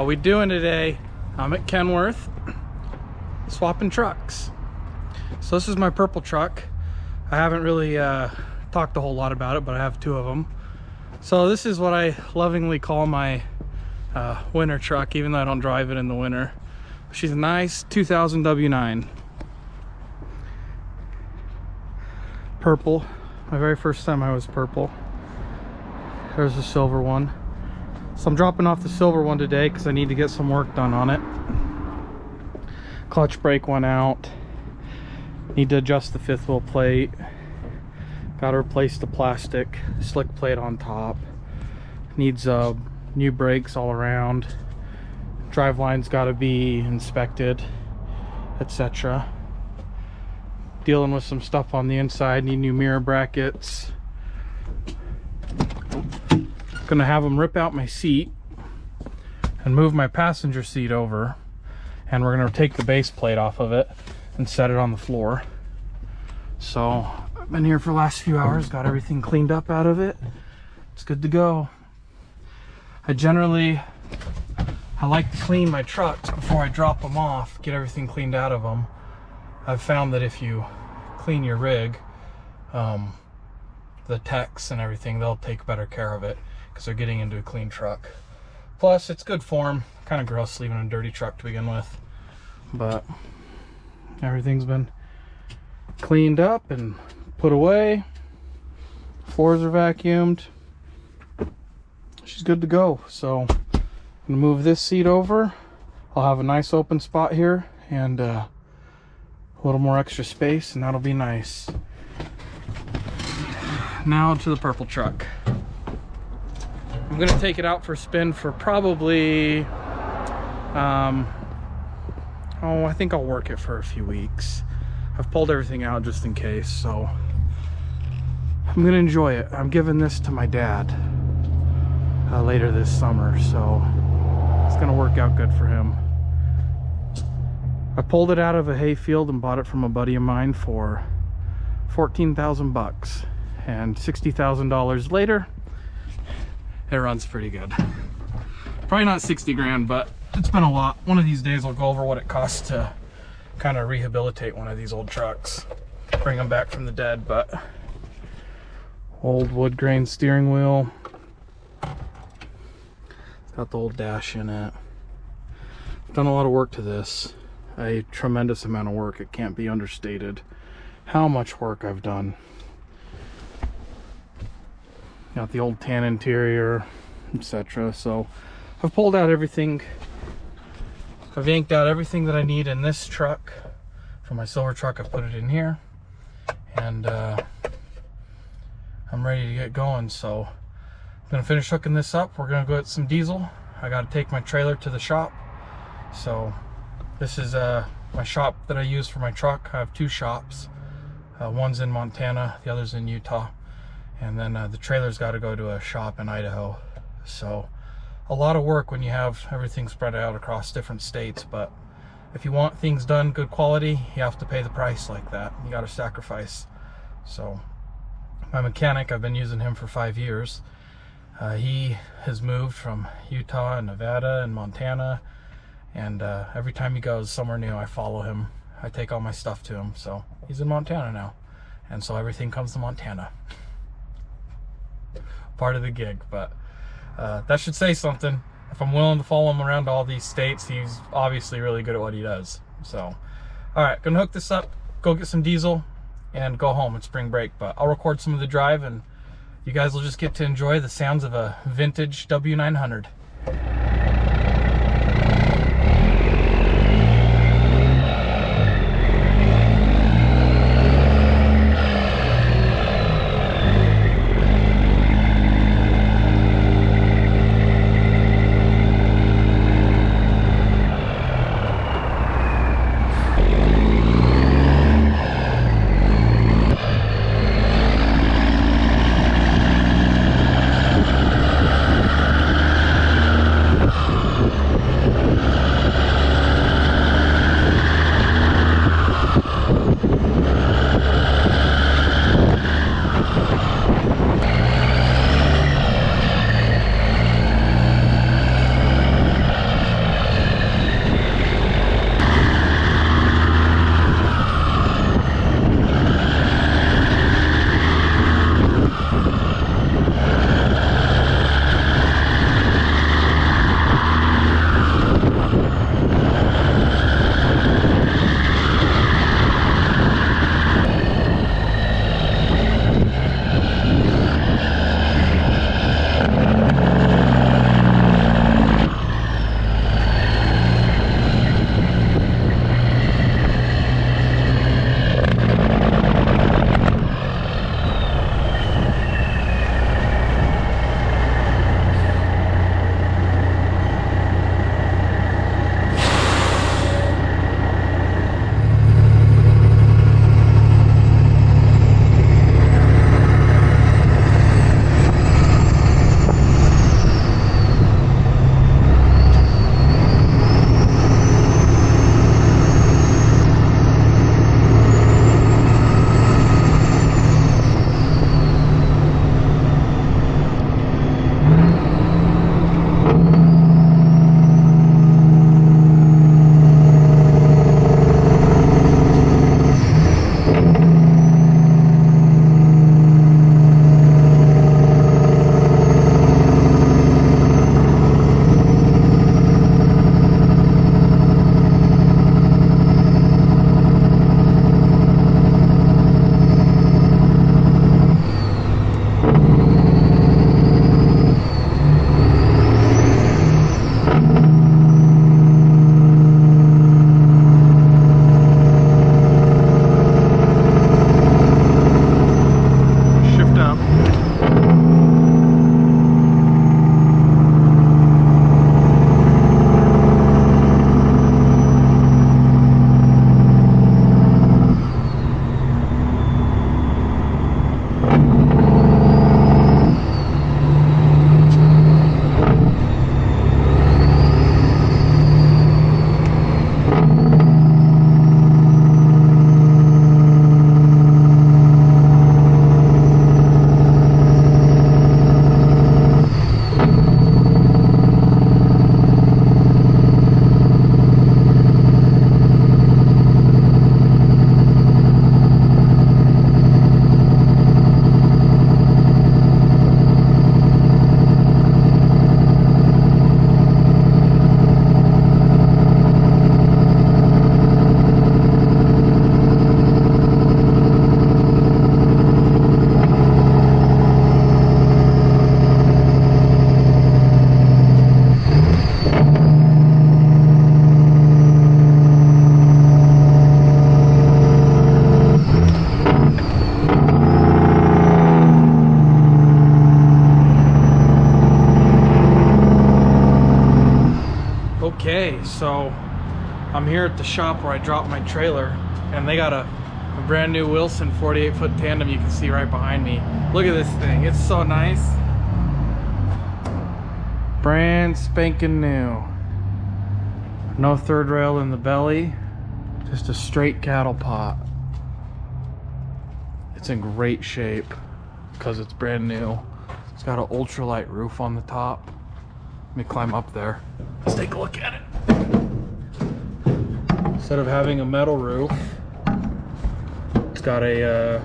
How we doing today? I'm at Kenworth swapping trucks. So this is my purple truck. I haven't really talked a whole lot about it, but I have two of them. So this is what I lovingly call my winter truck, even though I don't drive it in the winter. She's a nice 2000 W9. Purple. My very first time I was purple. There's the silver one. So I'm dropping off the silver one today because I need to get some work done on it. Clutch brake went out. Need to adjust the fifth wheel plate. Got to replace the plastic slick plate on top. Needs new brakes all around. Driveline's got to be inspected, etc. Dealing with some stuff on the inside. Need new mirror brackets. Gonna have them rip out my seat and move my passenger seat over, and we're gonna take the base plate off of it and set it on the floor. So I've been here for the last few hours, got everything cleaned up out of it. It's good to go. I like to clean my trucks before I drop them off, get everything cleaned out of them. I've found that if you clean your rig, the techs and everything, they'll take better care of it because they're getting into a clean truck. Plus it's good form. Kind of gross leaving a dirty truck to begin with, but everything's been cleaned up and put away. Floors are vacuumed. She's good to go. So I'm gonna move this seat over. I'll have a nice open spot here and a little more extra space, and that'll be nice. Now to the purple truck. I'm gonna take it out for a spin for probably I think I'll work it for a few weeks. I've pulled everything out just in case, so I'm gonna enjoy it. I'm giving this to my dad later this summer, so it's gonna work out good for him. I pulled it out of a hay field and bought it from a buddy of mine for 14,000 bucks, and $60,000 later it runs pretty good. Probably not 60 grand, but it's been a lot. One of these days I'll go over what it costs to kind of rehabilitate one of these old trucks, bring them back from the dead. But old wood grain steering wheel, it's got the old dash in it. I've done a lot of work to this, a tremendous amount of work. It can't be understated how much work I've done. Got the old tan interior, etc. So I've pulled out everything. I've yanked out everything that I need in this truck. For my silver truck, I've put it in here, and I'm ready to get going. So I'm gonna finish hooking this up. We're gonna go get some diesel. I gotta take my trailer to the shop. So this is my shop that I use for my truck. I have two shops. One's in Montana, the other's in Utah. And then the trailer's got to go to a shop in Idaho. So a lot of work when you have everything spread out across different states. But if you want things done good quality, you have to pay the price like that. You got to sacrifice. So my mechanic, I've been using him for 5 years. He has moved from Utah and Nevada and Montana. And every time he goes somewhere new, I follow him. I take all my stuff to him. So he's in Montana now. And so everything comes to Montana. Part of the gig, but that should say something. If I'm willing to follow him around to all these states, he's obviously really good at what he does. So all right, gonna hook this up, go get some diesel, and go home. It's spring break, but I'll record some of the drive, and you guys will just get to enjoy the sounds of a vintage W900. Okay, so I'm here at the shop where I dropped my trailer, and they got a brand new Wilson 48-foot tandem you can see right behind me. Look at this thing, it's so nice. Brand spanking new. No third rail in the belly, just a straight cattle pot. It's in great shape because it's brand new. It's got an ultralight roof on the top. Let me climb up there. Let's take a look at it. Instead of having a metal roof, it's got a,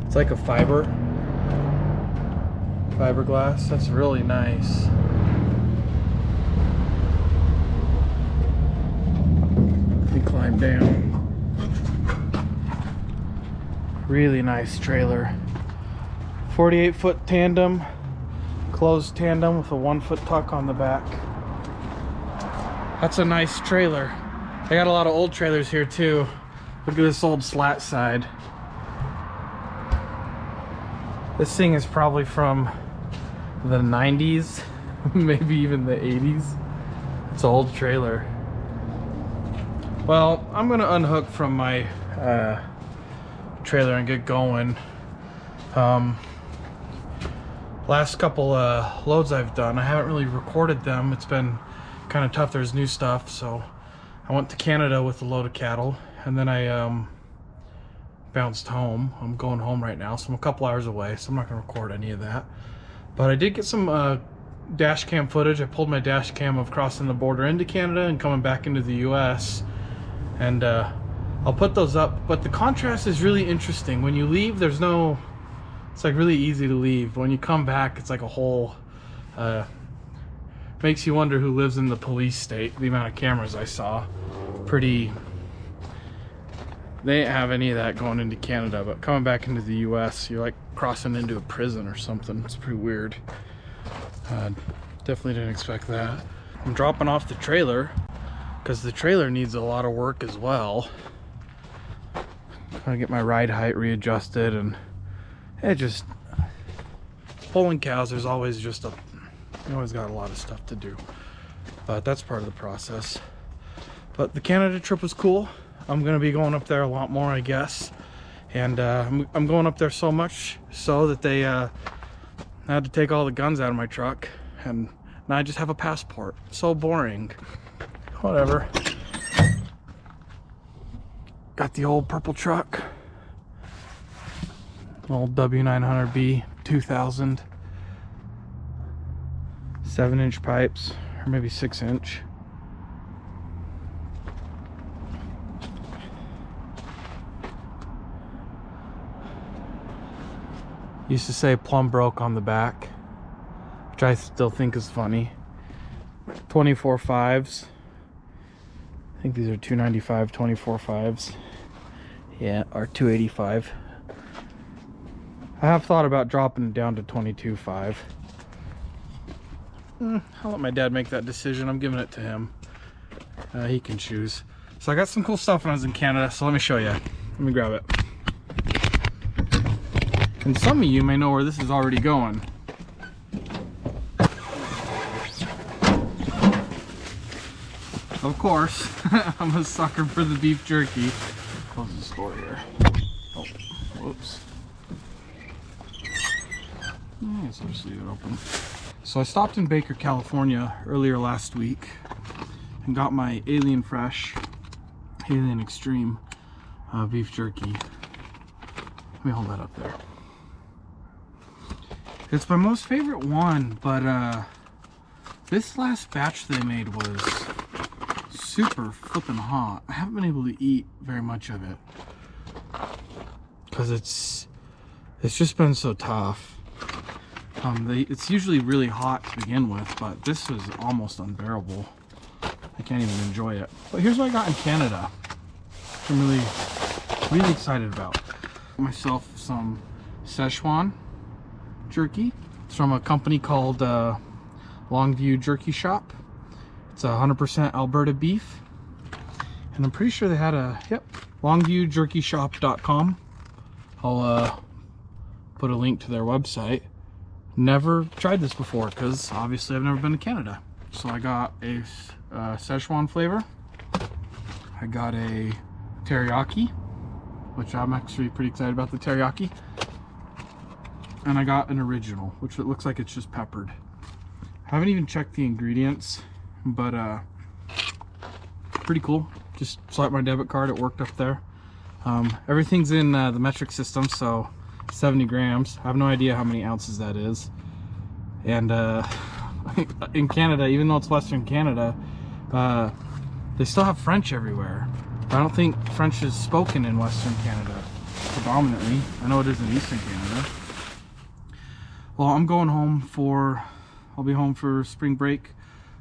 it's like a fiberglass. That's really nice. Let me climb down. Really nice trailer. 48-foot tandem, closed tandem with a 1-foot tuck on the back. That's a nice trailer. I got a lot of old trailers here too. Look at this old slat side. This thing is probably from the 90s, maybe even the 80s. It's an old trailer. Well, I'm gonna unhook from my trailer and get going. Last couple loads I've done, I haven't really recorded them. It's been kind of tough. There's new stuff, so I went to Canada with a load of cattle, and then I bounced home. I'm going home right now, so I'm a couple hours away, so I'm not going to record any of that. But I did get some dash cam footage. I pulled my dash cam of crossing the border into Canada and coming back into the US, and I'll put those up. But the contrast is really interesting. When you leave, there's no, it's like really easy to leave. But when you come back, it's like a whole makes you wonder who lives in the police state. The amount of cameras I saw, pretty, they didn't have any of that going into Canada, but coming back into the US, you're like crossing into a prison or something. It's pretty weird. Definitely didn't expect that. I'm dropping off the trailer because the trailer needs a lot of work as well. Trying to get my ride height readjusted, and it just, pulling cows, there's always just you always got a lot of stuff to do, but that's part of the process. But the Canada trip was cool. I'm gonna be going up there a lot more, I guess, and I'm going up there so much so that they had to take all the guns out of my truck, and now I just have a passport. So boring. Whatever. Got the old purple truck, old W900 2000, 7-inch pipes, or maybe 6-inch. Used to say plumb broke on the back, which I still think is funny. 24 5s. I think these are 295 24 5s. Yeah, or 285. I have thought about dropping it down to 22 5. I'll let my dad make that decision. I'm giving it to him. He can choose. So I got some cool stuff when I was in Canada, so let me show you. Let me grab it. And some of you may know where this is already going. Of course, I'm a sucker for the beef jerky. Close the door here. Oh, whoops. I guess I'll just leave it open. So I stopped in Baker, California earlier last week and got my Alien Fresh, Alien Extreme beef jerky. Let me hold that up there. It's my most favorite one, but this last batch they made was super flippin' hot. I haven't been able to eat very much of it because it's just been so tough. It's usually really hot to begin with, but this was almost unbearable. I can't even enjoy it. But here's what I got in Canada, which I'm really excited about. Myself some Szechuan jerky. It's from a company called Longview Jerky Shop. It's 100% Alberta beef, and I'm pretty sure they had a, yep, longviewjerkyshop.com. I'll put a link to their website. Never tried this before because obviously I've never been to Canada, so I got a Szechuan flavor. I got a teriyaki, which I'm actually pretty excited about the teriyaki. And I got an original, which it looks like it's just peppered. I haven't even checked the ingredients, but pretty cool. Just swiped my debit card, it worked up there. Everything's in the metric system, so 70 grams. I have no idea how many ounces that is. And in Canada, even though it's Western Canada, they still have French everywhere. I don't think French is spoken in Western Canada predominantly. I know it is in Eastern Canada. Well, I'm going home I'll be home for spring break.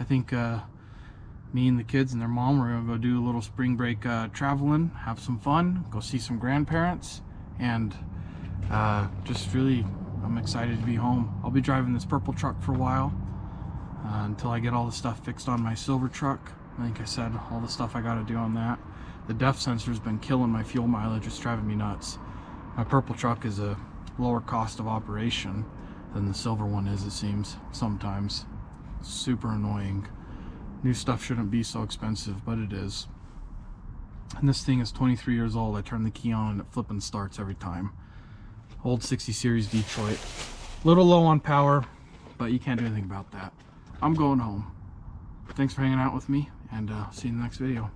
I think me and the kids and their mom, we're gonna go do a little spring break traveling, have some fun, go see some grandparents, and just really, I'm excited to be home. I'll be driving this purple truck for a while until I get all the stuff fixed on my silver truck. I think I said all the stuff I gotta do on that. The depth sensor's been killing my fuel mileage, it's driving me nuts. My purple truck is a lower cost of operation than the silver one is, it seems, sometimes. Super annoying. New stuff shouldn't be so expensive, but it is. And this thing is 23 years old. I turn the key on and it flipping starts every time. Old 60 series Detroit. Little low on power, but you can't do anything about that. I'm going home. Thanks for hanging out with me, and see you in the next video.